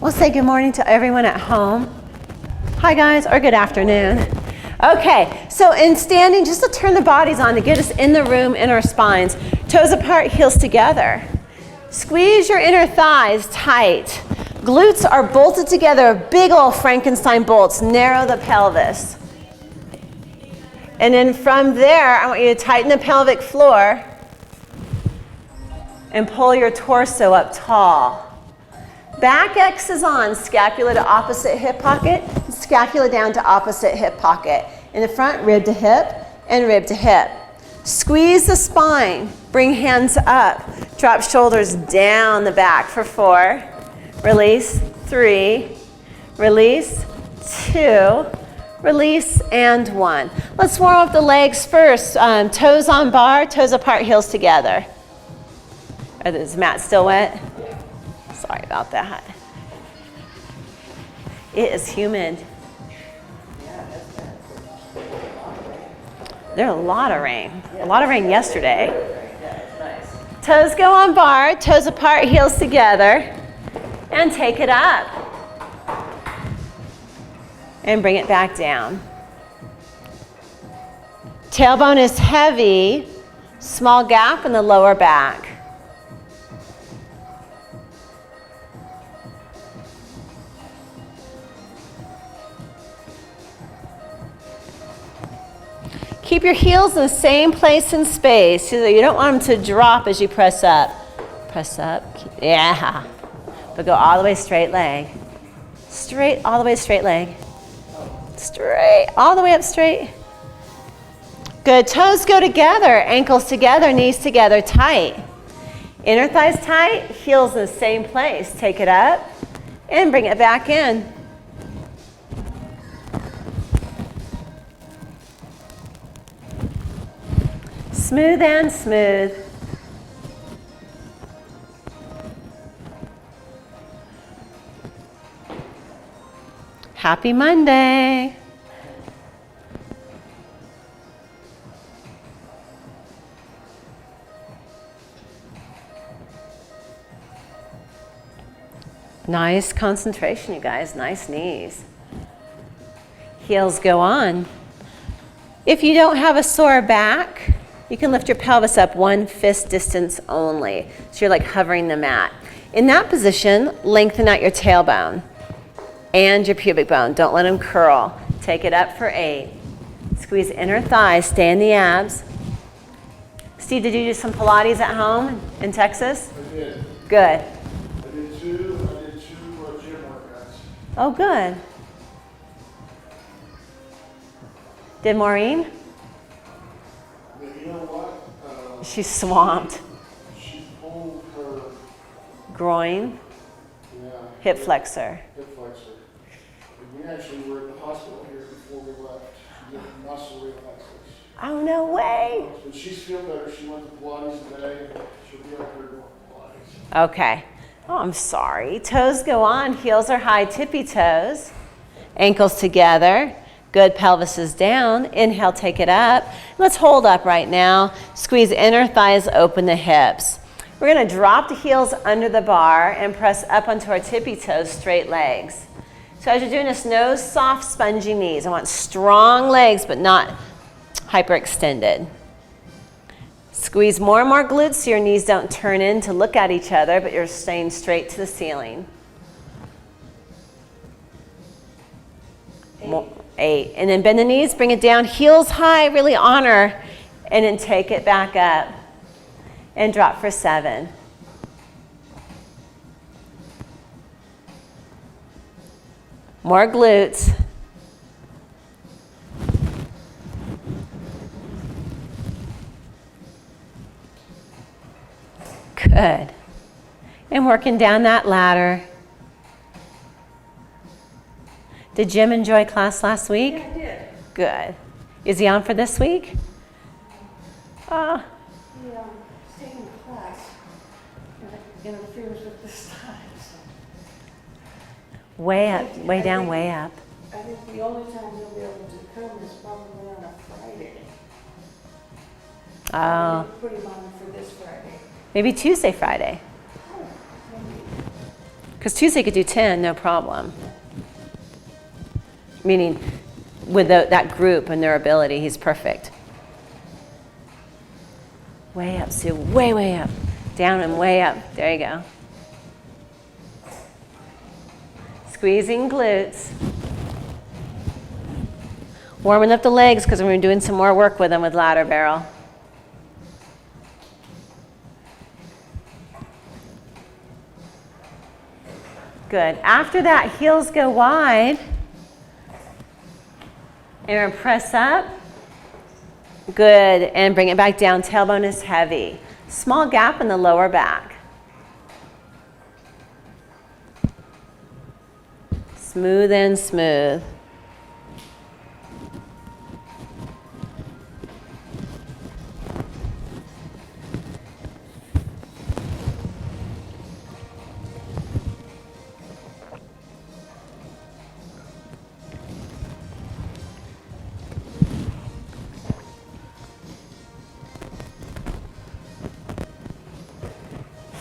We'll say good morning to everyone at home. Hi guys, or good afternoon. Okay, so in standing, just to turn the bodies on to get us in the room in our spines. Toes apart, heels together. Squeeze your inner thighs tight. Glutes are bolted together, big old Frankenstein bolts. Narrow the pelvis. And then from there, I want you to tighten the pelvic floor and pull your torso up tall. Back X is on, scapula to opposite hip pocket, scapula down to opposite hip pocket. In the front, rib to hip and rib to hip. Squeeze the spine, bring hands up, drop shoulders down the back for 4, release, 3, release, 2, release, and 1. Let's warm up the legs first. Toes on bar, toes apart, heels together. Is the mat still wet? Sorry about that. It is humid. There's a lot of rain. A lot of rain yesterday. Toes go on bar, toes apart, heels together. And take it up. And bring it back down. Tailbone is heavy. Small gap in the lower back. Keep your heels in the same place in space. You don't want them to drop as you press up. Press up. Yeah. But go all the way straight leg. Straight, all the way straight leg. Straight, all the way up straight. Good. Toes go together. Ankles together, knees together, tight. Inner thighs tight, heels in the same place. Take it up and bring it back in. Smooth and smooth. Happy Monday. Nice concentration, you guys. Nice knees. Heels go on. If you don't have a sore back, you can lift your pelvis up 1 fist distance only. So you're like hovering the mat. In that position, lengthen out your tailbone and your pubic bone. Don't let them curl. Take it up for 8. Squeeze inner thighs, stay in the abs. Steve, did you do some Pilates at home in Texas? I did. Good. I did two gym workouts. Oh, good. Did Maureen? You know what? She's swamped. She pulled her Groin, hip flexor. hip flexor. And we actually were at the hospital here before we left. She did muscle relaxation. Oh, no way. But she's feeling better. She went to Pilates today, and she'll be up here doing Pilates. Okay. Oh, I'm sorry. Toes go on. Heels are high, tippy toes. Ankles together. Good, pelvis is down. Inhale, take it up. Let's hold up right now. Squeeze inner thighs, open the hips. We're going to drop the heels under the bar and press up onto our tippy toes, straight legs. So as you're doing this, no soft, spongy knees. I want strong legs, but not hyperextended. Squeeze more and more glutes so your knees don't turn in to look at each other, but you're staying straight to the ceiling. 8. And then bend the knees, bring it down, heels high, really honor, and then take it back up and drop for 7. More glutes. Good. And working down that ladder. Did Jim enjoy class last week? Yeah, I did. Good. Is he on for this week? He's taking a class and it interferes with this time. So. Way up, way down, way up. I think the only time he'll be able to come is probably on a Friday. Oh, Put him on for this Friday. maybe Tuesday, Friday. Oh, maybe. Because Tuesday could do 10, no problem. Meaning with that group and their ability, he's perfect. Way up, Sue, way, way up. Down and way up. There you go. Squeezing glutes. Warming up the legs because we're doing some more work with them with ladder barrel. Good. After that, heels go wide. And we're going to press up. Good. And bring it back down. Tailbone is heavy. Small gap in the lower back. Smooth and smooth.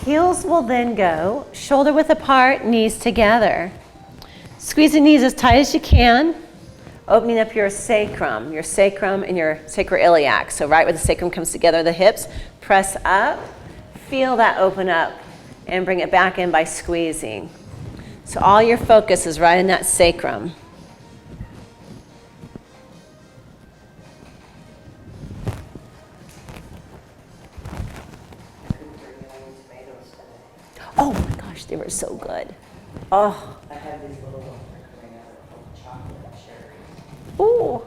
Heels will then go shoulder width apart, knees together. Squeeze the knees as tight as you can, opening up your sacrum and your sacroiliac. So right where the sacrum comes together, the hips, press up, feel that open up, and bring it back in by squeezing. So all your focus is right in that sacrum. Oh my gosh, they were so good. Oh. I have these little ones that are coming out of chocolate cherry. Ooh.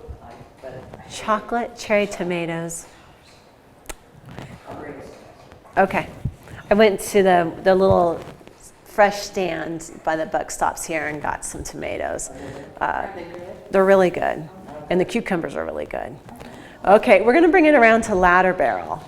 Chocolate cherry tomatoes. Okay. I went to the little fresh stand by the buck stops here and got some tomatoes. They're really good. And the cucumbers are really good. Okay, we're going to bring it around to ladder barrel.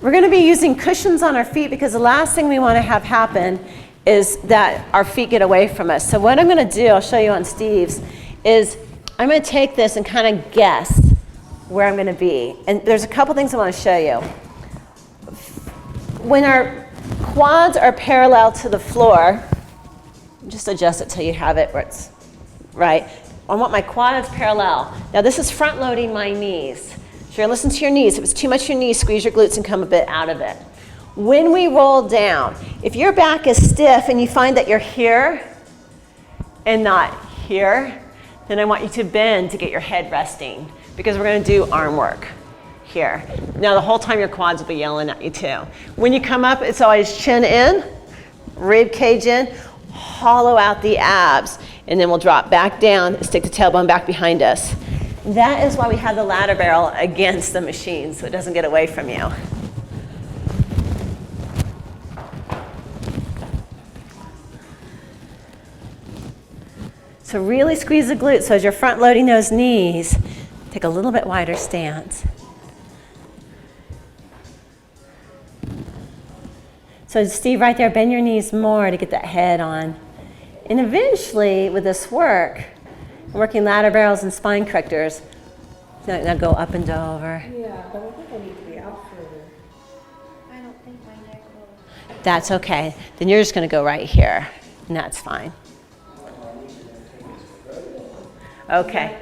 We're going to be using cushions on our feet because the last thing we want to have happen is that our feet get away from us. So what I'm going to do, I'll show you on Steve's, is I'm going to take this and kind of guess where I'm going to be. And there's a couple things I want to show you. When our quads are parallel to the floor, just adjust it till you have it where it's right. I want my quads parallel. Now this is front loading my knees. So you're going to listen to your knees. If it's too much your knees, squeeze your glutes and come a bit out of it. When we roll down, if your back is stiff and you find that you're here and not here, then I want you to bend to get your head resting because we're going to do arm work here. Now the whole time your quads will be yelling at you too. When you come up, it's always chin in, rib cage in, hollow out the abs, and then we'll drop back down, stick the tailbone back behind us. That is why we have the ladder barrel against the machine, so it doesn't get away from you. So really squeeze the glutes. So as you're front loading those knees, take a little bit wider stance. So Steve, right there, bend your knees more to get that head on. And eventually, with this work, working ladder barrels and spine correctors. Now go up and over. Yeah, but I think I need to be out further. I don't think my neck will. That's okay. Then you're just going to go right here, and that's fine. Okay.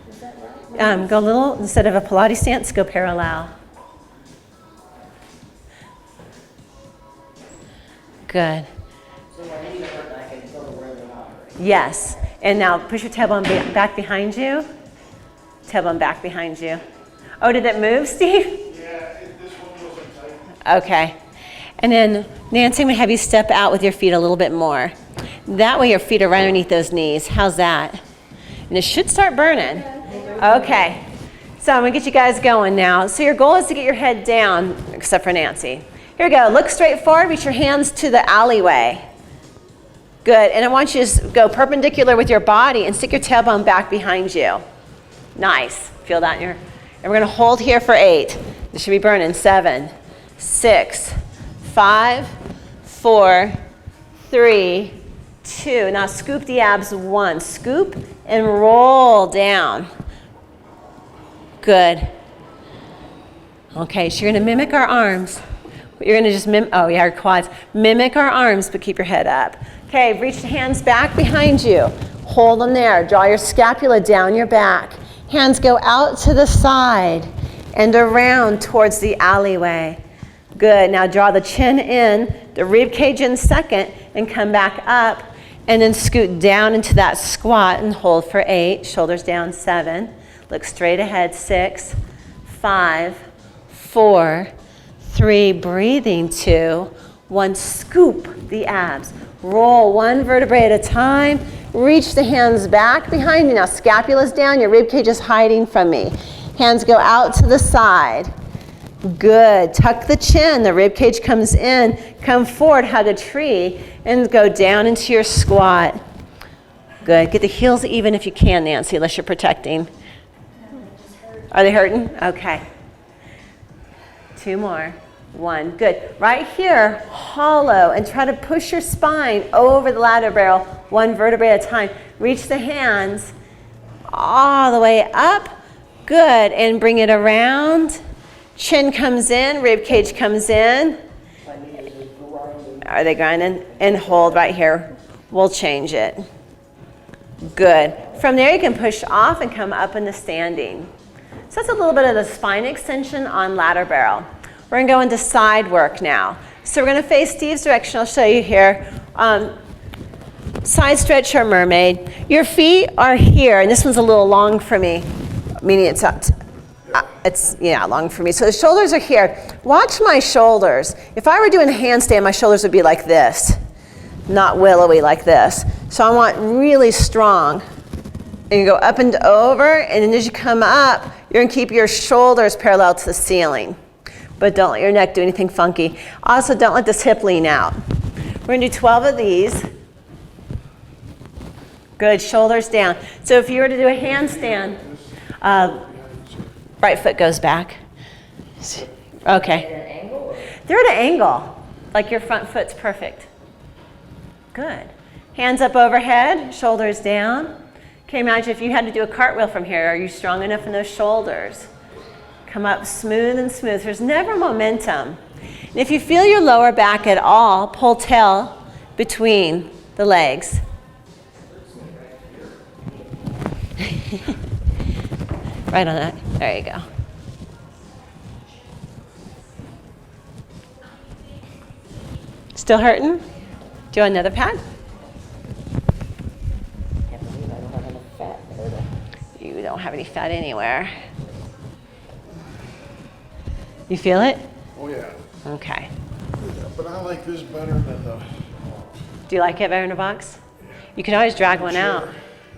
Is that right? Go a little, instead of a Pilates stance, go parallel. Good. So my knees hurt and I can go to where they're not hurting. Yes. And now push your tailbone back behind you. Tailbone back behind you. Oh, did it move, Steve? Yeah, this one wasn't tight. Okay. And then Nancy, I'm going to have you step out with your feet a little bit more. That way your feet are right underneath those knees. How's that? And it should start burning. Okay. So I'm going to get you guys going now. So your goal is to get your head down, except for Nancy. Here we go. Look straight forward. Reach your hands to the alleyway. Good. And I want you to go perpendicular with your body and stick your tailbone back behind you. Nice. Feel that in your... And we're going to hold here for 8. This should be burning. 7, 6, 5, 4, 3, 2. Now scoop the abs 1. Scoop and roll down. Good. Okay, so you're going to mimic our arms. You're gonna just our quads. Mimic our arms, but keep your head up. Okay, reach the hands back behind you. Hold them there. Draw your scapula down your back. Hands go out to the side and around towards the alleyway. Good, now draw the chin in, the rib cage in second, and come back up, and then scoot down into that squat and hold for 8, shoulders down 7, look straight ahead 6, 5, 4, 3, breathing 2, 1, scoop the abs. Roll 1 vertebrae at a time, reach the hands back behind you. Now scapula's down, your rib cage is hiding from me. Hands go out to the side. Good, tuck the chin, the rib cage comes in, come forward, hug a tree, and go down into your squat. Good, get the heels even if you can, Nancy, unless you're protecting. Are they hurting? Okay. 2 more. 1, good. Right here, hollow, and try to push your spine over the ladder barrel, 1 vertebrae at a time. Reach the hands all the way up. Good, and bring it around. Chin comes in, rib cage comes in. Are they grinding? And hold right here. We'll change it. Good. From there you can push off and come up into standing. So that's a little bit of the spine extension on ladder barrel. We're gonna go into side work now. So we're gonna face Steve's direction. I'll show you here. Side stretch or mermaid. Your feet are here, and this one's a little long for me, meaning it's up. Long for me. So the shoulders are here. Watch my shoulders. If I were doing a handstand, my shoulders would be like this, not willowy like this. So I want really strong. And you go up and over, and then as you come up, you're gonna keep your shoulders parallel to the ceiling. But don't let your neck do anything funky. Also, don't let this hip lean out. We're gonna do 12 of these. Good, shoulders down. So if you were to do a handstand, right foot goes back. Okay. They're at an angle, like your front foot's perfect. Good. Hands up overhead, shoulders down. Okay, imagine if you had to do a cartwheel from here. Are you strong enough in those shoulders? Come up smooth and smooth. There's never momentum. And if you feel your lower back at all, pull tail between the legs. Right on that. There you go. Still hurting? Do you want another pad? Can't believe I don't have enough fat there to- You don't have any fat anywhere. You feel it? Oh, yeah. Okay. But I like this better than the... Do you like it better in a box? You can always drag one out.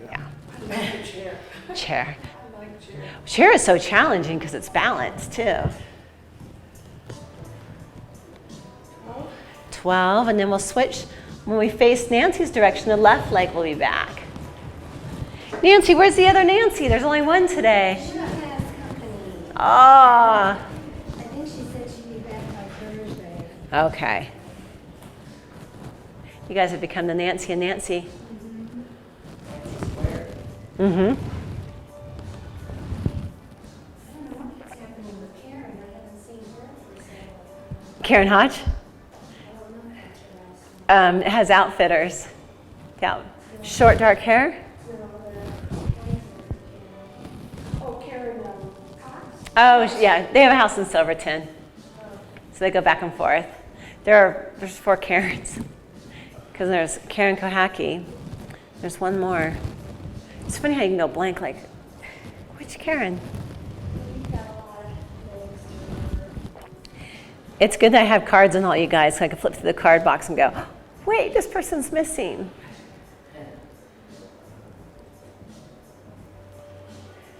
Yeah. I like the chair. Chair. I like chair. Chair is so challenging because it's balanced too. 12, and then we'll switch. When we face Nancy's direction, the left leg will be back. Nancy, where's the other Nancy? There's only one today. She has company. Ah, I think she said she'd be back by Thursday. okay. You guys have become the Nancy and Nancy. Mm-hmm. I don't know what's happening with Karen. I haven't seen her for so Karen Hodge? I don't know how to ask. It has outfitters. Yeah. Short, dark hair? Oh, Karen Cox? Oh, yeah. They have a house in Silverton. So they go back and forth. There's 4 Karens. Because there's Karen Kohaki. There's one more. It's funny how you can go blank, like, which Karen? We've got a lot of things. It's good that I have cards on all you guys, so I can flip through the card box and go, wait, this person's missing.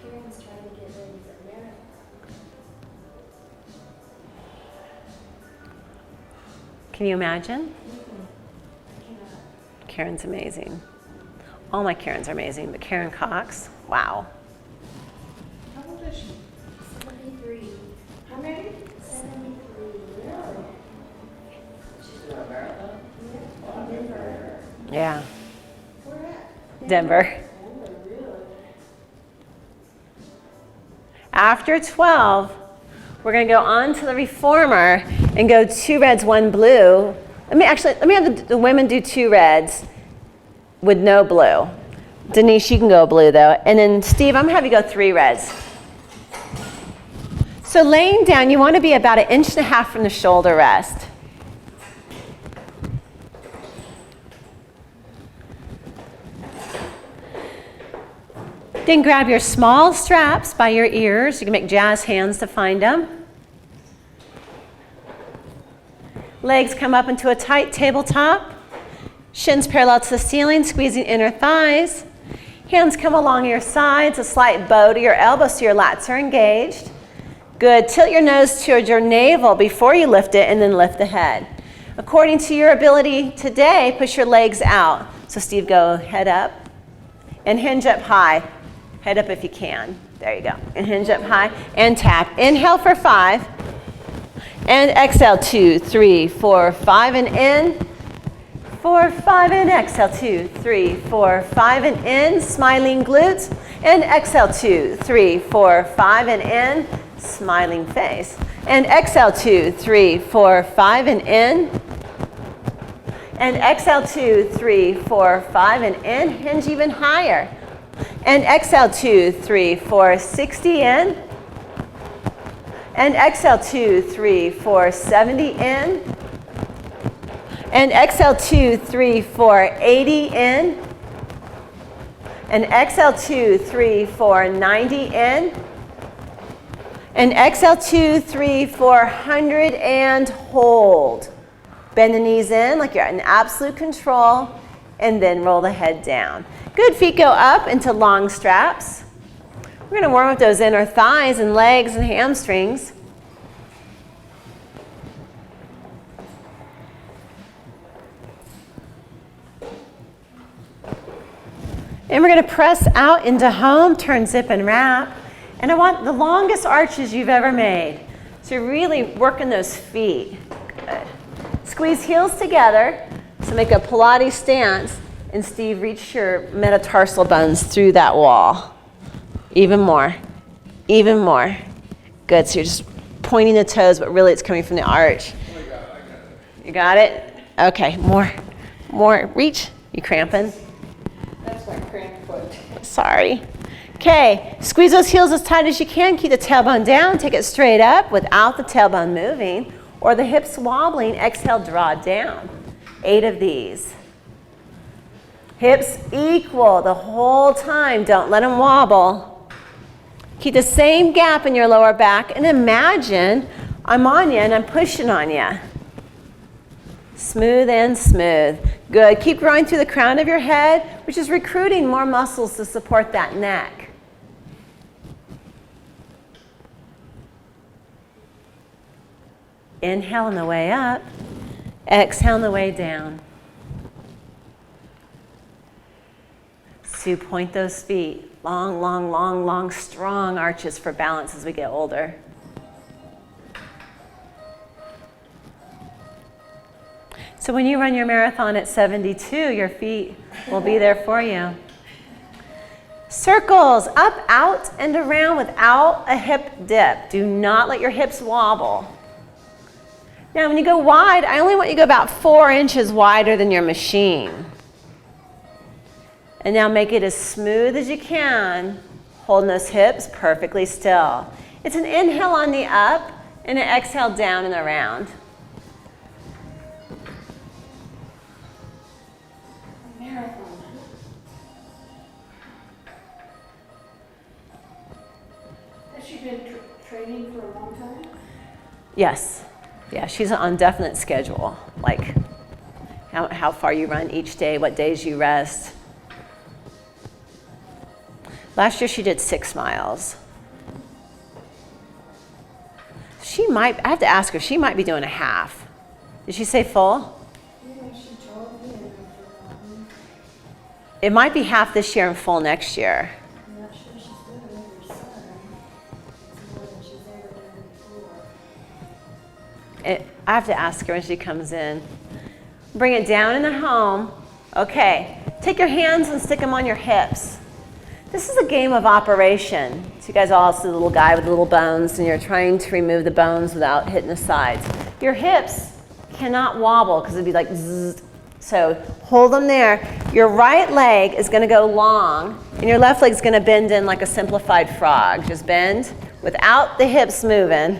Karen's trying to get ready for marathon. Can you imagine? I cannot. Karen's amazing. All my Karens are amazing, but Karen Cox, wow. How old is she? 73. How many? 73. Really? She's doing a marathon? Yeah. Denver. Yeah, Where at? Denver. Denver, really? After 12, We're going to go on to the reformer and go 2 reds, 1 blue. Let me have the women do 2 reds with no blue. Denise, you can go blue though. And then Steve, I'm going to have you go 3 reds. So laying down, you want to be about 1.5 inches from the shoulder rest. Then grab your small straps by your ears. You can make jazz hands to find them. Legs come up into a tight tabletop. Shins parallel to the ceiling, squeezing inner thighs. Hands come along your sides, a slight bow to your elbow so your lats are engaged. Good. Tilt your nose towards your navel before you lift it, and then lift the head. According to your ability today, push your legs out. So Steve, go head up and hinge up high. Head up if you can. There you go. And hinge up high and tap. Inhale for 5. And exhale, 2, 3, 4, 5, and in. 4, 5, and exhale, 2, 3, 4, 5, and in. Smiling glutes. And exhale, 2, 3, 4, 5, and in. Smiling face. And exhale, 2, 3, 4, 5, and in. And exhale, 2, 3, 4, 5, and in. Hinge even higher. And exhale, 2, 3, 4, 60 in. And exhale, 2, 3, 4, 70 in. And exhale, 2, 3, 4, 80 in. And exhale, 2, 3, 4, 90 in. And exhale, 2, 3, 4, 100 and hold. Bend the knees in like you're in absolute control, and then roll the head down. Good. Feet go up into long straps. We're going to warm up those inner thighs and legs and hamstrings. And we're going to press out into home, turn, zip, and wrap. And I want the longest arches you've ever made. So you're really working those feet. Good. Squeeze heels together. So make a Pilates stance. And Steve, reach your metatarsal bones through that wall. Even more. Even more. Good. So you're just pointing the toes, but really it's coming from the arch. I got it. You got it? Okay. More. More. Reach. You cramping? That's my cramped foot. Sorry. Okay. Squeeze those heels as tight as you can. Keep the tailbone down. Take it straight up without the tailbone moving or the hips wobbling. Exhale, draw down. 8 of these. Hips equal the whole time. Don't let them wobble. Keep the same gap in your lower back and imagine I'm on you and I'm pushing on you. Smooth and smooth. Good. Keep growing through the crown of your head, which is recruiting more muscles to support that neck. Inhale on the way up. Exhale on the way down. So point those feet. Long, long, long, long, strong arches for balance as we get older. So when you run your marathon at 72, your feet will be there for you. Circles, up, out, and around without a hip dip. Do not let your hips wobble. Now when you go wide, I only want you to go about 4 inches wider than your machine. And now make it as smooth as you can, holding those hips perfectly still. It's an inhale on the up and an exhale down and around. Marathon. Has she been training for a long time? Yes. Yeah, she's on definite schedule, like how far you run each day, what days you rest. Last year she did 6 miles. I have to ask her, she might be doing a half. Did she say full? Yeah, she told me. It might be half this year and full next year. I'm not sure she's doing it with her son. It's more than she's ever done before. I have to ask her when she comes in. Bring it down in the home. Okay, take your hands and stick them on your hips. This is a game of operation. So you guys all see the little guy with the little bones, and you're trying to remove the bones without hitting the sides. Your hips cannot wobble because it'd be like zzz. So hold them there. Your right leg is going to go long, and your left leg is going to bend in like a simplified frog. Just bend without the hips moving.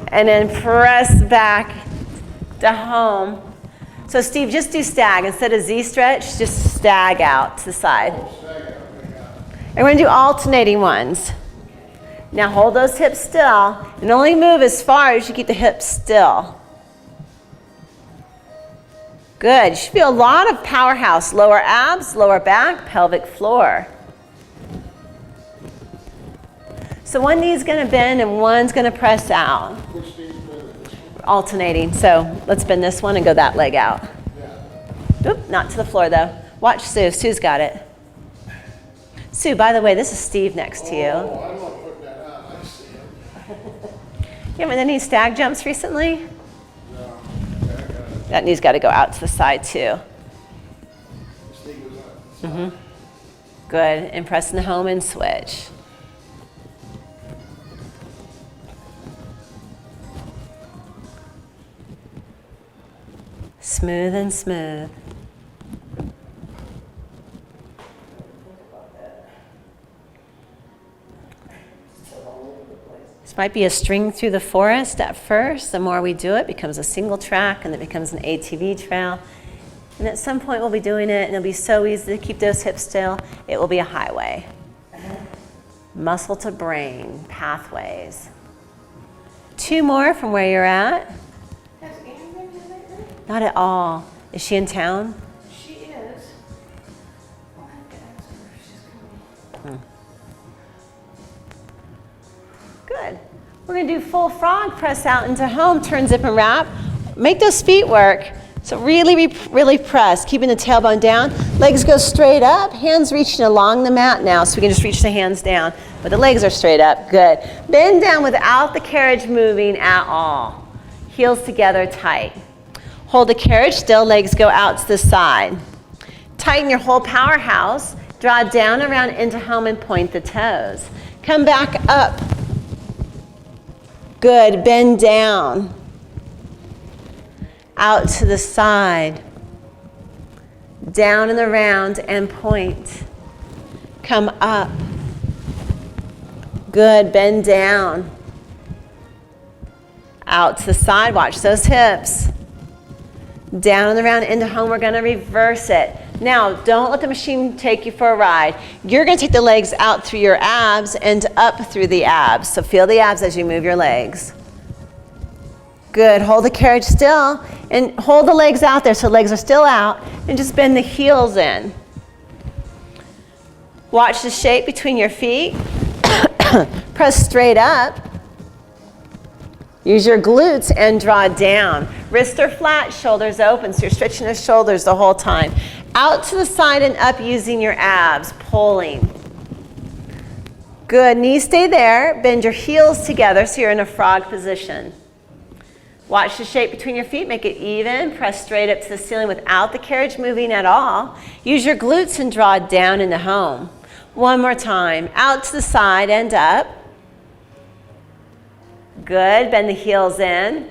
And then press back to home. So Steve, just do stag. Instead of Z stretch, just stag out to the side. And we're going to do alternating ones. Now hold those hips still, and only move as far as you keep the hips still. Good. You should feel a lot of powerhouse. Lower abs, lower back, pelvic floor. So one knee's going to bend and one's going to press out. Which knee's better than this one? Alternating. So let's bend this one and go that leg out. Oop, not to the floor though. Watch Sue. Sue's got it. Sue, by the way, this is Steve next to you. Oh, I'm not putting that on. I see him. You haven't done any stag jumps recently? No. Yeah, I got it. That knee's got to go out to the side too. This knee goes up. Good. And press in the home and switch. Smooth and smooth. This might be a string through the forest at first. The more we do it, it becomes a single track, and it becomes an ATV trail. And at some point we'll be doing it, and it'll be so easy to keep those hips still, it will be a highway. Muscle to brain pathways. 2 more from where you're at. Has Anne been here lately? Not at all. Is she in town? She is. I'll have to ask her if she's coming. Good. We're going to do full frog press out into home, turn, zip, and wrap. Make those feet work. So really press, keeping the tailbone down. Legs go straight up, hands reaching along the mat now, so we can just reach the hands down. But the legs are straight up, good. Bend down without the carriage moving at all. Heels together tight. Hold the carriage still, legs go out to the side. Tighten your whole powerhouse. Draw down around into home and point the toes. Come back up. Good, bend down. Out to the side. Down and around and point. Come up. Good, bend down. Out to the side, watch those hips. Down and around into home, we're gonna reverse it. Now, don't let the machine take you for a ride. You're gonna take the legs out through your abs and up through the abs. So feel the abs as you move your legs. Good, hold the carriage still and hold the legs out there so legs are still out, and just bend the heels in. Watch the shape between your feet. Press straight up. Use your glutes and draw down. Wrists are flat, shoulders open, so you're stretching the shoulders the whole time. Out to the side and up using your abs, pulling. Good, knees stay there. Bend your heels together so you're in a frog position. Watch the shape between your feet, make it even. Press straight up to the ceiling without the carriage moving at all. Use your glutes and draw down into home. One more time, out to the side and up. Good, bend the heels in.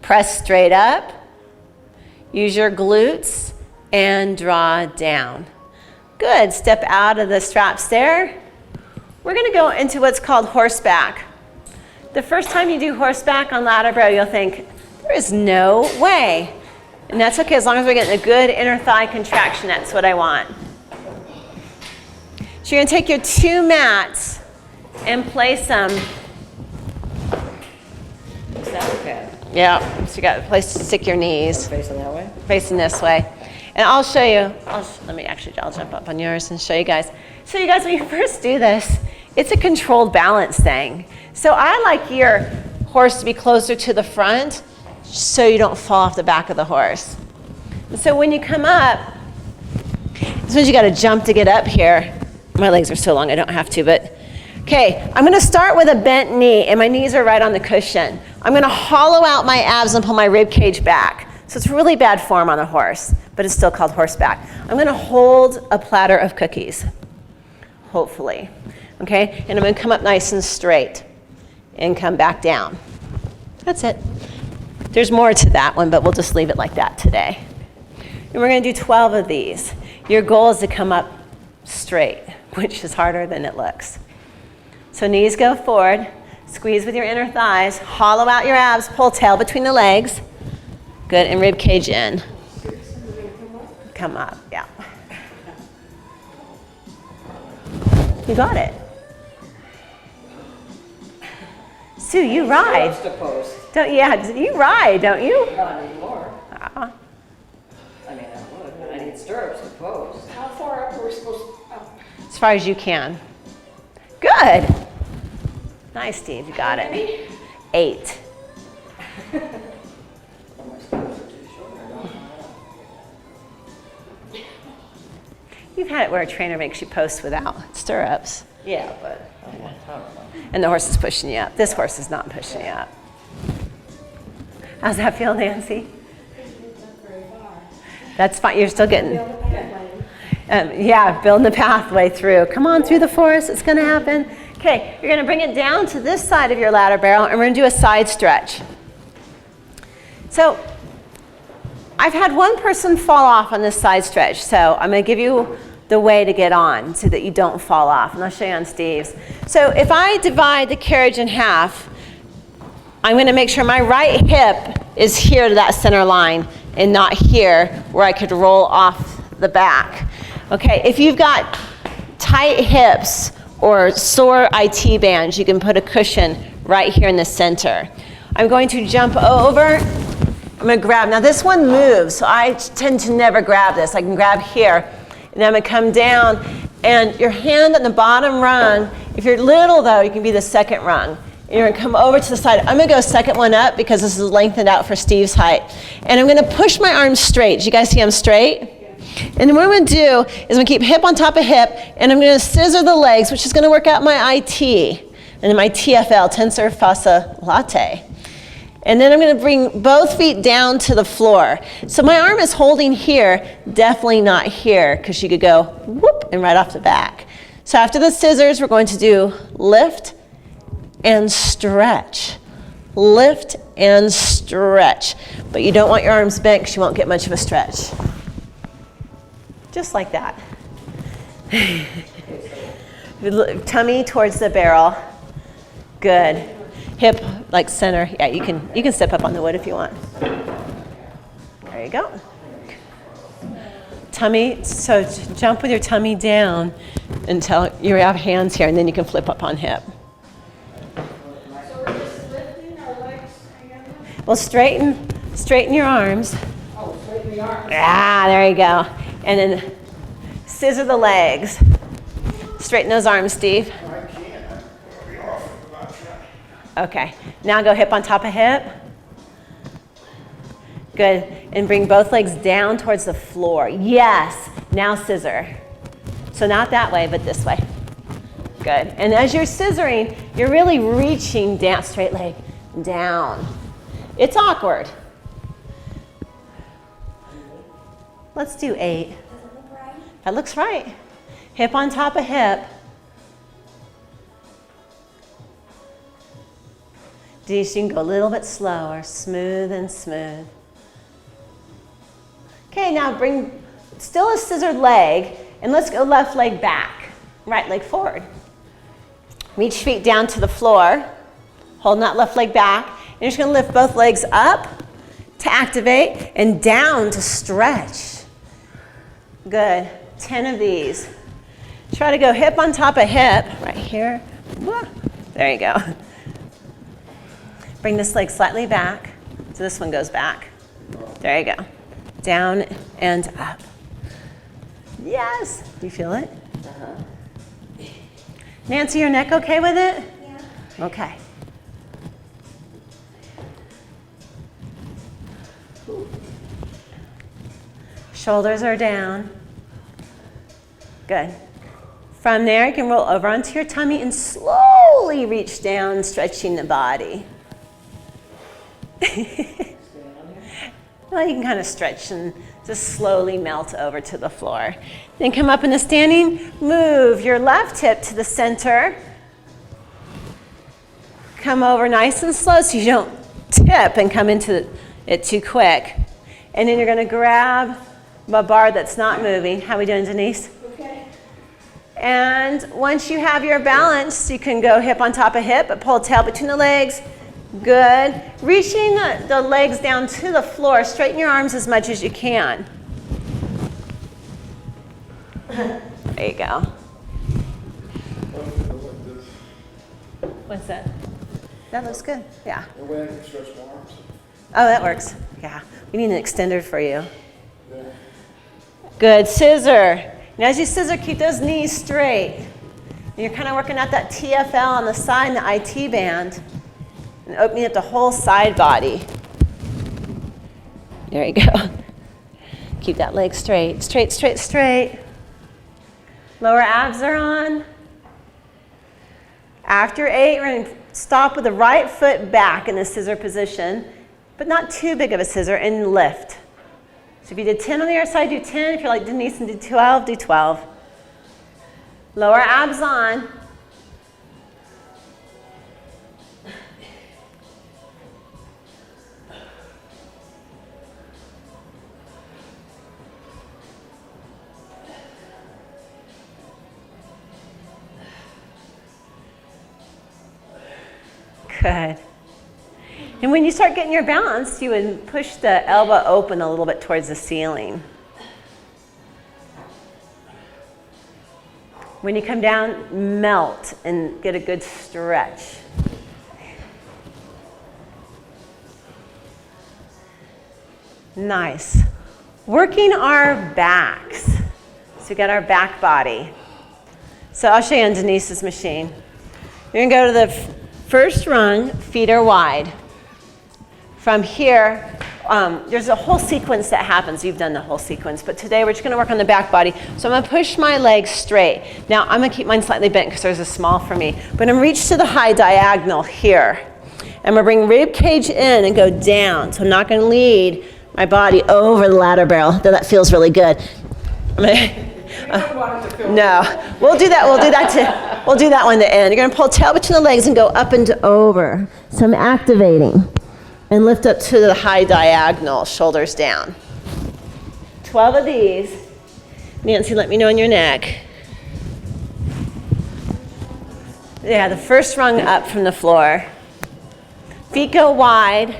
Press straight up. Use your glutes and draw down. Good, step out of the straps there. We're gonna go into what's called horseback. The first time you do horseback on ladder bro, you'll think, there is no way. And that's okay, as long as we're getting a good inner thigh contraction, that's what I want. So you're gonna take your 2 mats and place them. Is that okay? Yeah, so you got a place to stick your knees. Facing that way? Facing this way. And I'll show you, I'll jump up on yours and show you guys. So you guys, when you first do this, it's a controlled balance thing. So I like your horse to be closer to the front so you don't fall off the back of the horse. And so when you come up, this means you gotta jump to get up here. My legs are so long, I don't have to, but okay, I'm gonna start with a bent knee and my knees are right on the cushion. I'm gonna hollow out my abs and pull my rib cage back. So it's really bad form on a horse, but it's still called horseback. I'm going to hold a platter of cookies, hopefully. Okay? And I'm going to come up nice and straight and come back down. That's it. There's more to that one, but we'll just leave it like that today. And we're going to do 12 of these. Your goal is to come up straight, which is harder than it looks. So knees go forward, squeeze with your inner thighs, hollow out your abs, pull tail between the legs. Good, and rib cage in. Come up, yeah. You got it. Sue, you ride. Don't, yeah, you ride, don't you? Not anymore. I mean, I would, but I need stirrups to pose. How far up are we supposed to, up? As far as you can. Good. Nice, Steve, you got it. 8. My stirrups are too short, I don't know. You've had it where a trainer makes you post without stirrups. Yeah, but I don't know. And the horse is pushing you up. This horse is not pushing you up. How's that feel, Nancy? That's fine. You're still getting. Yeah, building the pathway through. Come on through the forest. It's going to happen. Okay, you're going to bring it down to this side of your ladder barrel, and we're going to do a side stretch. So I've had one person fall off on this side stretch, so I'm going to give you the way to get on so that you don't fall off. And I'll show you on Steve's. So if I divide the carriage in half, I'm going to make sure my right hip is here to that center line and not here where I could roll off the back. Okay, if you've got tight hips or sore IT bands, you can put a cushion right here in the center. I'm going to jump over. I'm going to grab. Now this one moves, so I tend to never grab this. I can grab here, and then I'm going to come down, and your hand on the bottom rung, if you're little though, you can be the second rung. And you're going to come over to the side. I'm going to go second one up because this is lengthened out for Steve's height. And I'm going to push my arms straight. Do you guys see I'm straight? And then what I'm going to do is I'm going to keep hip on top of hip, and I'm going to scissor the legs, which is going to work out my IT, and then my TFL, tensor fascia latte. And then I'm going to bring both feet down to the floor. So my arm is holding here, definitely not here, because you could go whoop and right off the back. So after the scissors, we're going to do lift and stretch. Lift and stretch. But you don't want your arms bent because you won't get much of a stretch. Just like that. Tummy towards the barrel. Good. Hip like center. Yeah, you can step up on the wood if you want. There you go. Tummy, so jump with your tummy down until you have hands here, and then you can flip up on hip. So we're just lifting our legs together? Well, straighten your arms. Oh, straighten the arms. Ah, there you go. And then scissor the legs. Straighten those arms, Steve. I can. I'll be off in about that. Okay. Now go hip on top of hip. Good. And bring both legs down towards the floor. Yes. Now scissor. So not that way, but this way. Good. And as you're scissoring, you're really reaching down, straight leg, down. It's awkward. Let's do 8. Does it look right? That looks right. Hip on top of hip. You can go a little bit slower, smooth and smooth. Okay, now bring still a scissored leg, and let's go left leg back, right leg forward. Reach feet down to the floor, holding that left leg back. And you're just gonna lift both legs up to activate and down to stretch. Good, 10 of these. Try to go hip on top of hip, right here. There you go. Bring this leg slightly back, so this one goes back. There you go. Down and up. Yes, you feel it? Uh-huh. Nancy, your neck okay with it? Yeah. Okay. Shoulders are down. Good. From there, you can roll over onto your tummy and slowly reach down, stretching the body. Well, you can kind of stretch and just slowly melt over to the floor. Then come up in the standing, move your left hip to the center. Come over nice and slow so you don't tip and come into it too quick. And then you're going to grab a bar that's not moving. How are we doing, Denise? Okay. And once you have your balance, you can go hip on top of hip, but pull tail between the legs. Good. Reaching the legs down to the floor. Straighten your arms as much as you can. There you go. What's that? That looks good. Yeah. And when I can stretch my arms. Oh, that works. Yeah. We need an extender for you. Yeah. Good. Scissor. And as you scissor, keep those knees straight. And you're kind of working out that TFL on the side and the IT band. And opening up the whole side body. There you go. Keep that leg straight. Straight, straight, straight. Lower abs are on. After 8, we're going to stop with the right foot back in the scissor position, but not too big of a scissor, and lift. So if you did 10 on the other side, do 10. If you're like Denise and did 12, do 12. Lower abs on. Good. And when you start getting your balance, you would push the elbow open a little bit towards the ceiling. When you come down, melt and get a good stretch. Nice. Working our backs. So we got our back body. So I'll show you on Denise's machine. You're gonna go to the first rung, feet are wide. From here, there's a whole sequence that happens. You've done the whole sequence, but today we're just gonna work on the back body. So I'm gonna push my legs straight. Now I'm gonna keep mine slightly bent because there's a small for me, but I'm gonna reach to the high diagonal here. I'm gonna bring rib cage in and go down. So I'm not gonna lead my body over the ladder barrel, though that feels really good. No, we'll do that. We'll do that one at the end. You're gonna pull tail between the legs and go up and over. So I'm activating and lift up to the high diagonal, shoulders down. 12 of these. Nancy, let me know on your neck. Yeah, the first rung up from the floor. Feet go wide.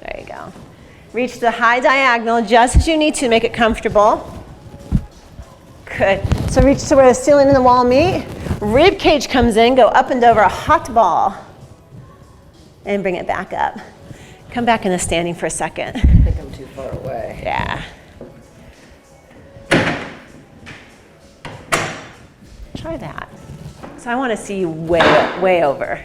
There you go. Reach the high diagonal just as you need to make it comfortable. Good. So reach to where the ceiling and the wall meet. Rib cage comes in, go up and over a hot ball. And bring it back up. Come back in the standing for a second. I think I'm too far away. Yeah. Try that. So I want to see you way over.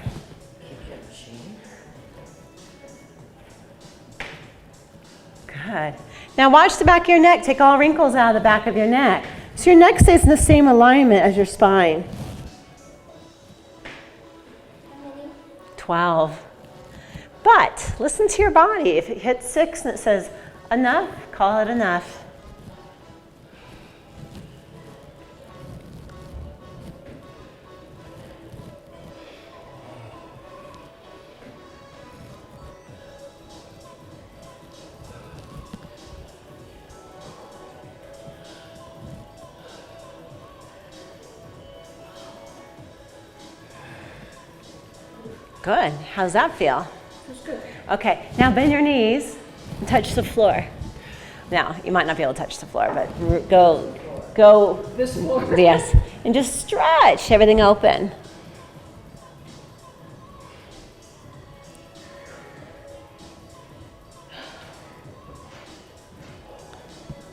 Good. Now watch the back of your neck. Take all wrinkles out of the back of your neck. So your neck stays in the same alignment as your spine. 12. But listen to your body. If it hits 6 and it says enough, call it enough. Good. How's that feel? That's good. Okay, now bend your knees and touch the floor. Now, you might not be able to touch the floor, but go, This floor. yes, and just stretch everything open.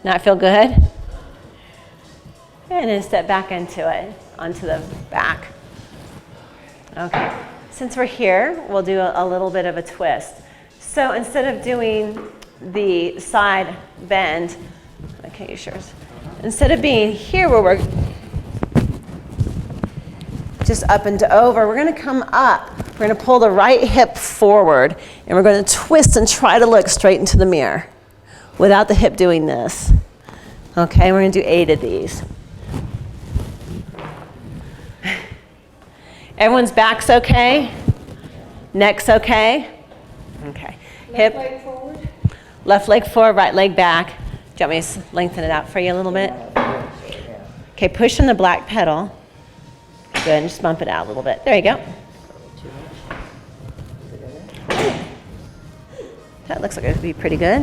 Not feel good? And then step back into it, onto the back. Okay. Since we're here, we'll do a little bit of a twist. So instead of doing the side bend, I can't use yours. Instead of being here where we're just up and over, we're gonna come up We're going to pull the right hip forward, and we're going to twist and try to look straight into the mirror without the hip doing this. Okay, we're going to do 8 of these. Everyone's back's okay? Neck's okay? Okay. Hip. Left leg forward. Left leg forward, right leg back. Do you want me to lengthen it out for you a little bit? Okay, push on the black pedal. Good, and just bump it out a little bit. There you go. That looks like it would be pretty good.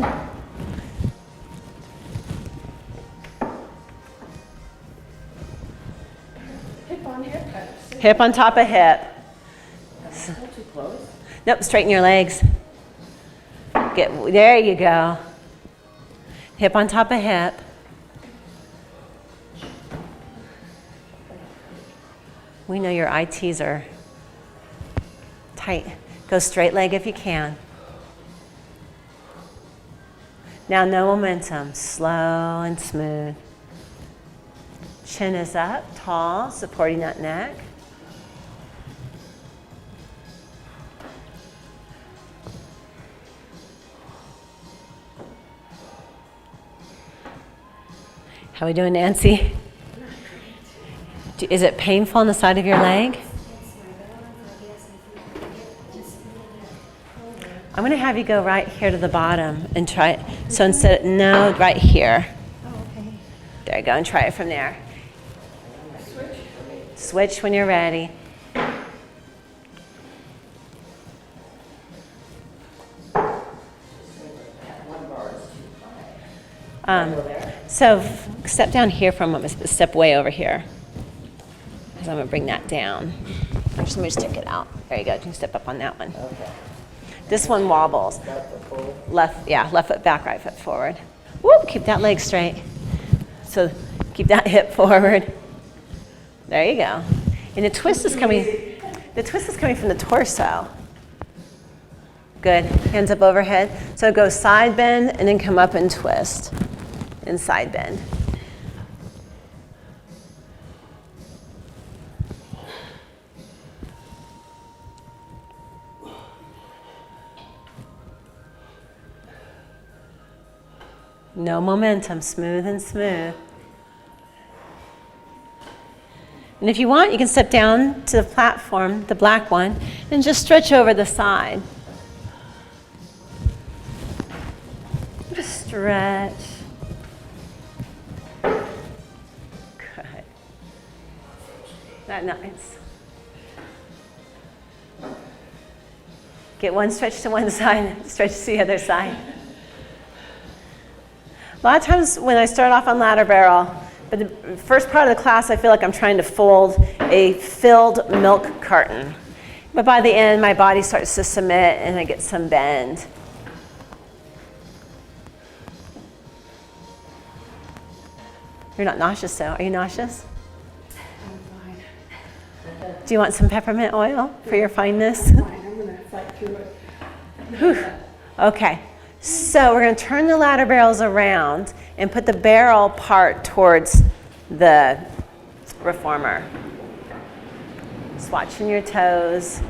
Hip on hip. Hip on top of hip. Not too close. Nope, straighten your legs. There you go. Hip on top of hip. We know your ITs are tight. Go straight leg if you can. Now no momentum, slow and smooth. Chin is up, tall, supporting that neck. How we doing, Nancy? Is it painful on the side of your leg? I'm going to have you go right here to the bottom and try it. So instead, no, right here. Oh, okay. There you go, and try it from there. Switch when you're ready. So step down here for a moment, step way over here. Because I'm going to bring that down. Just let me stick it out. There you go, you can step up on that one. Okay. This one wobbles. Got the full. Left foot back, right foot forward. Whoop, keep that leg straight. So keep that hip forward. There you go. And the twist is coming from the torso. Good, hands up overhead. So go side bend and then come up and twist. And side bend. No momentum, smooth and smooth. And if you want, you can step down to the platform, the black one, and just stretch over the side. Just stretch. Good. That nice. Get one stretch to one side, stretch to the other side. A lot of times when I start off on ladder barrel, but the first part of the class I feel like I'm trying to fold a filled milk carton. But by the end, my body starts to submit and I get some bend. You're not nauseous though. Are you nauseous? I'm fine. Do you want some peppermint oil for your fineness? Fine, I'm gonna fight through it. Whew. Okay. So we're going to turn the ladder barrels around and put the barrel part towards the reformer. Just watching your toes.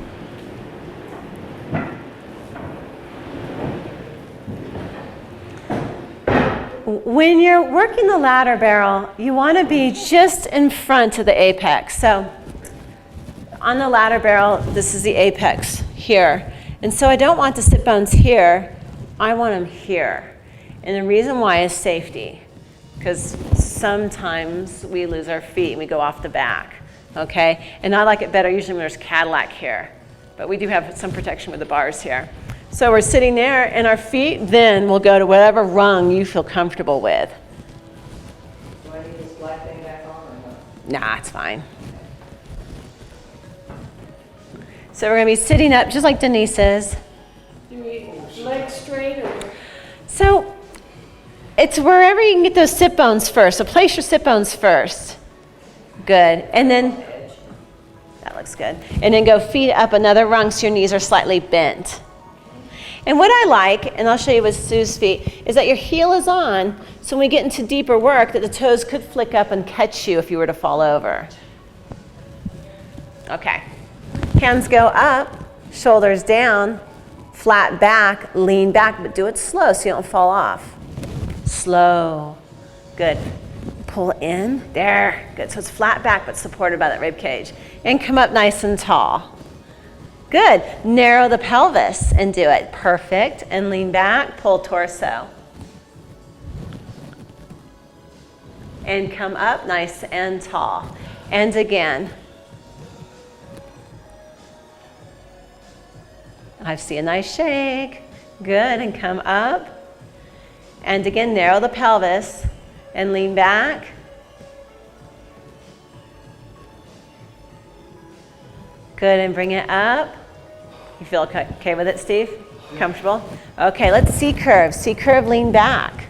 When you're working the ladder barrel, you want to be just in front of the apex. So on the ladder barrel, this is the apex here. And so I don't want the sit bones here. I want them here. And the reason why is safety. Because sometimes we lose our feet and we go off the back. Okay? And I like it better usually when there's Cadillac here. But we do have some protection with the bars here. So we're sitting there and our feet then will go to whatever rung you feel comfortable with. Do I need this black thing back on or no? Nah, it's fine. So we're going to be sitting up just like Denise is. Do we legs straight or? So it's wherever you can get those sit bones first. So place your sit bones first. Good. And then, that looks good. And then go feet up another rung so your knees are slightly bent. And what I like, and I'll show you with Sue's feet, is that your heel is on, so when we get into deeper work, that the toes could flick up and catch you if you were to fall over. Okay. Hands go up. Shoulders down, flat back, lean back, but do it slow so you don't fall off. Slow. Good. Pull in. There. Good. So it's flat back but supported by that rib cage. And come up nice and tall. Good. Narrow the pelvis and do it. Perfect. And lean back. Pull torso. And come up nice and tall. And again. I see a nice shake. Good. And come up. And again, narrow the pelvis and lean back. Good, and bring it up. You feel okay with it, Steve? Comfortable? Okay, let's C-curve. C-curve, lean back.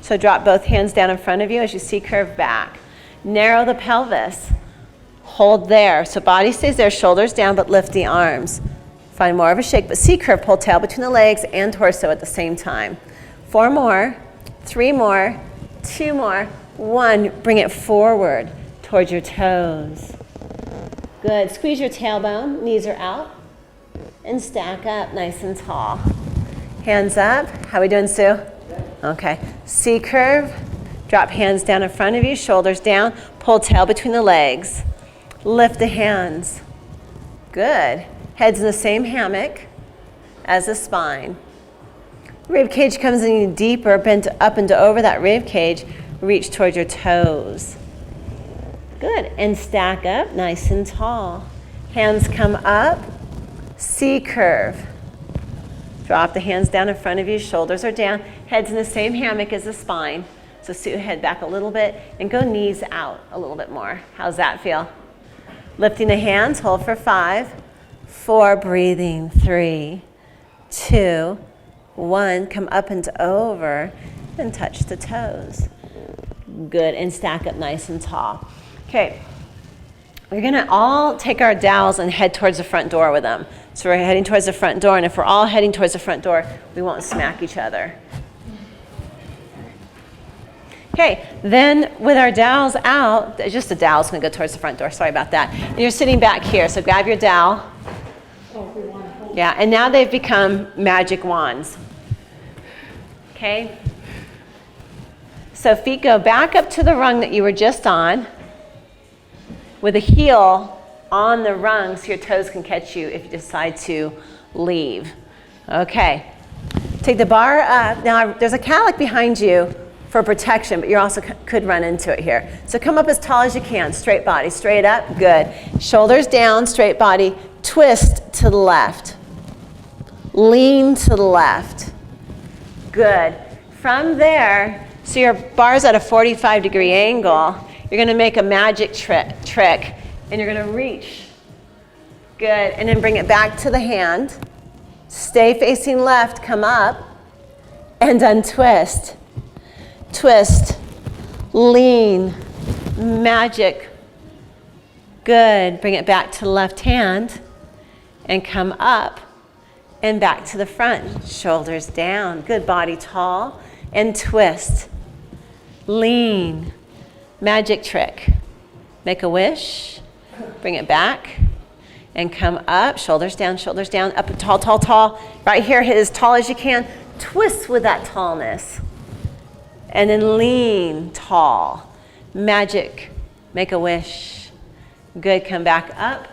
So drop both hands down in front of you as you C-curve back. Narrow the pelvis. Hold there. So body stays there, shoulders down, but lift the arms. Find more of a shake, but C-curve, pull tail between the legs and torso at the same time. 4 more, 3 more, 2 more, 1. Bring it forward towards your toes. Good. Squeeze your tailbone, knees are out, and stack up nice and tall. Hands up. How are we doing, Sue? Okay. C-curve. Drop hands down in front of you, shoulders down, pull tail between the legs. Lift the hands. Good. Head's in the same hammock as the spine. Rib cage comes in deeper, bend up and over that rib cage. Reach towards your toes. Good. And stack up nice and tall. Hands come up. C-curve. Drop the hands down in front of you. Shoulders are down. Head's in the same hammock as the spine. So scoot your head back a little bit and go knees out a little bit more. How's that feel? Lifting the hands. Hold for 5, 4. Breathing. 3, 2, 1, come up and over and touch the toes. Good, and stack up nice and tall. Okay, we're gonna all take our dowels and head towards the front door with them. So we're heading towards the front door, and if we're all heading towards the front door, we won't smack each other. Okay, then with our dowels out, just the dowel's gonna go towards the front door, sorry about that. And you're sitting back here, so grab your dowel. Yeah, and now they've become magic wands. Okay? So feet go back up to the rung that you were just on with a heel on the rung so your toes can catch you if you decide to leave. Okay. Take the bar up. Now there's a cowlick behind you for protection, but you also could run into it here. So come up as tall as you can. Straight body, straight up. Good. Shoulders down, straight body. Twist to the left. Lean to the left. Good. From there, so your bar's at a 45-degree angle, you're going to make a magic trick, and you're going to reach. Good. And then bring it back to the hand. Stay facing left, come up, and untwist. Twist. Lean. Magic. Good. Bring it back to the left hand, and come up. And back to the front, shoulders down. Good, body tall, and twist. Lean, magic trick. Make a wish, bring it back, and come up, shoulders down, up tall, tall, tall. Right here, hit as tall as you can. Twist with that tallness. And then lean, tall. Magic, make a wish. Good, come back up,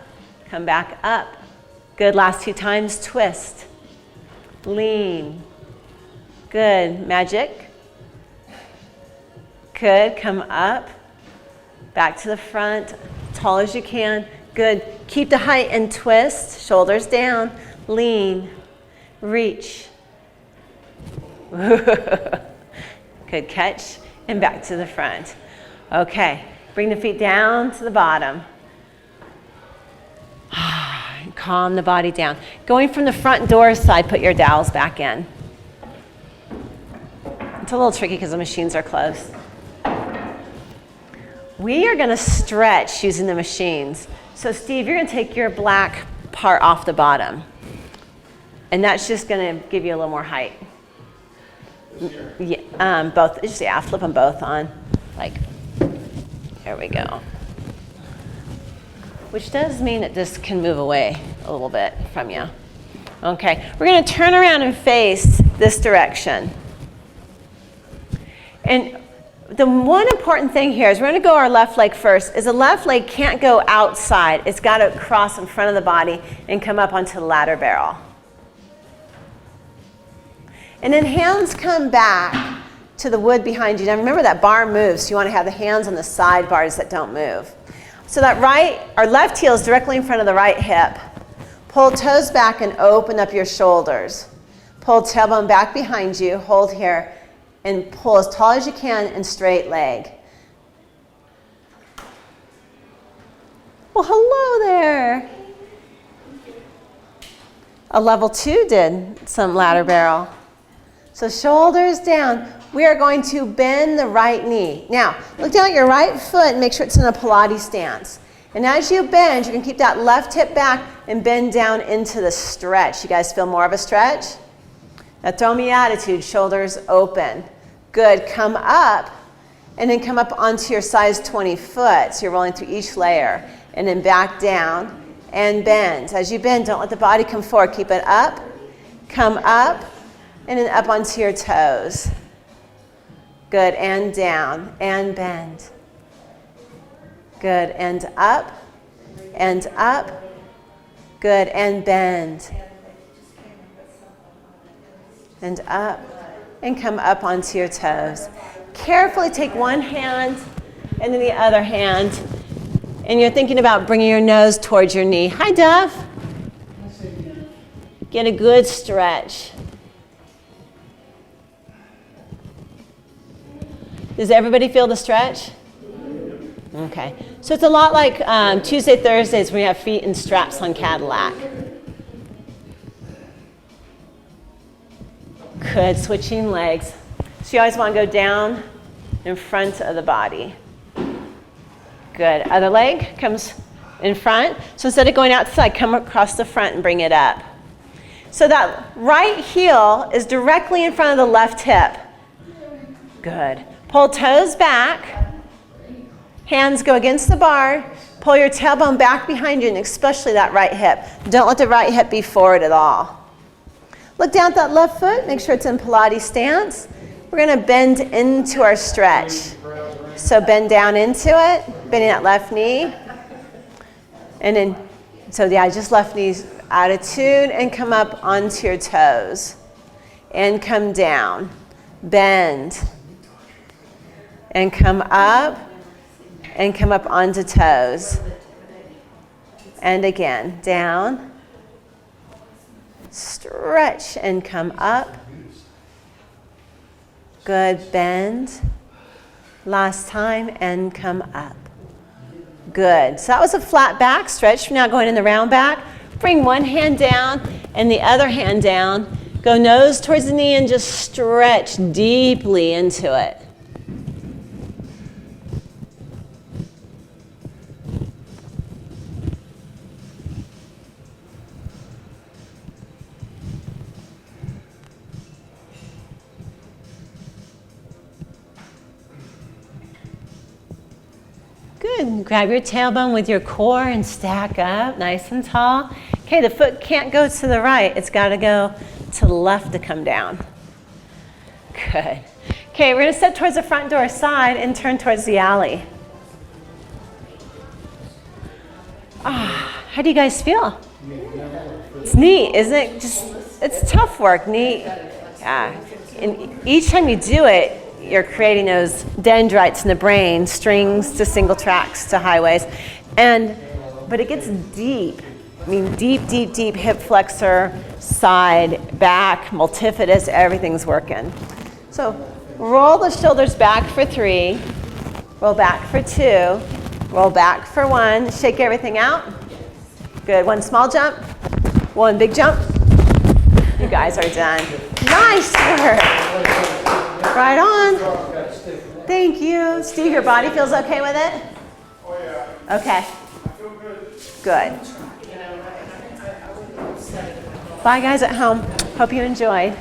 come back up. Good, last 2 times, twist. Lean. Good, magic. Good, come up. Back to the front, tall as you can. Good, keep the height and twist. Shoulders down, lean, reach. Good catch, and back to the front. Okay, bring the feet down to the bottom. Calm the body down. Going from the front door side, put your dowels back in. It's a little tricky because the machines are closed. We are going to stretch using the machines. So Steve, you're going to take your black part off the bottom. And that's just going to give you a little more height. Yeah, both, just, yeah, flip them both on. Like, there we go. Which does mean that this can move away a little bit from you. Okay, we're going to turn around and face this direction. And the one important thing here is we're going to go our left leg first, is the left leg can't go outside. It's got to cross in front of the body and come up onto the ladder barrel. And then hands come back to the wood behind you. Now remember that bar moves, so you want to have the hands on the side bars that don't move. So that left heel is directly in front of the right hip. Pull toes back and open up your shoulders. Pull tailbone back behind you, hold here, and pull as tall as you can and straight leg. Well, hello there. A level 2 did some ladder barrel. So shoulders down. We are going to bend the right knee. Now, look down at your right foot and make sure it's in a Pilates stance. And as you bend, you can keep that left hip back and bend down into the stretch. You guys feel more of a stretch? Now throw me attitude, shoulders open. Good, come up, and then come up onto your size 20 foot. So you're rolling through each layer. And then back down and bend. As you bend, don't let the body come forward. Keep it up, come up, and then up onto your toes. Good, and down, and bend. Good, and up, and up. Good, and bend. And up, and come up onto your toes. Carefully take one hand and then the other hand, and you're thinking about bringing your nose towards your knee. Hi, Duff. Get a good stretch. Does everybody feel the stretch? Okay. So it's a lot like Tuesday, Thursdays when we have feet and straps on Cadillac. Good. Switching legs. So you always want to go down in front of the body. Good. Other leg comes in front. So instead of going outside, come across the front and bring it up. So that right heel is directly in front of the left hip. Good. Pull toes back. Hands go against the bar. Pull your tailbone back behind you, and especially that right hip. Don't let the right hip be forward at all. Look down at that left foot. Make sure it's in Pilates stance. We're going to bend into our stretch. So bend down into it, bending that left knee. And then, just left knee's attitude, and come up onto your toes. And come down. Bend. And come up. And come up onto toes. And again, down. Stretch and come up. Good, bend. Last time, and come up. Good. So that was a flat back stretch. We're now going in the round back. Bring one hand down and the other hand down. Go nose towards the knee and just stretch deeply into it. Good. Grab your tailbone with your core and stack up nice and tall. Okay, the foot can't go to the right. It's got to go to the left to come down. Good. Okay, we're going to step towards the front door side and turn towards the alley. How do you guys feel? It's neat, isn't it? It's tough work, neat. Yeah. And each time you do it, you're creating those dendrites in the brain, strings to single tracks to highways. But it gets deep. I mean, deep, deep, deep hip flexor, side, back, multifidus, everything's working. So roll the shoulders back for 3, roll back for 2, roll back for 1, shake everything out. Good, 1 small jump, 1 big jump. You guys are done. Nice work. Right on. Thank you. Steve, your body feels okay with it? Oh, yeah. Okay. I feel good. Good. Bye, guys at home. Hope you enjoyed.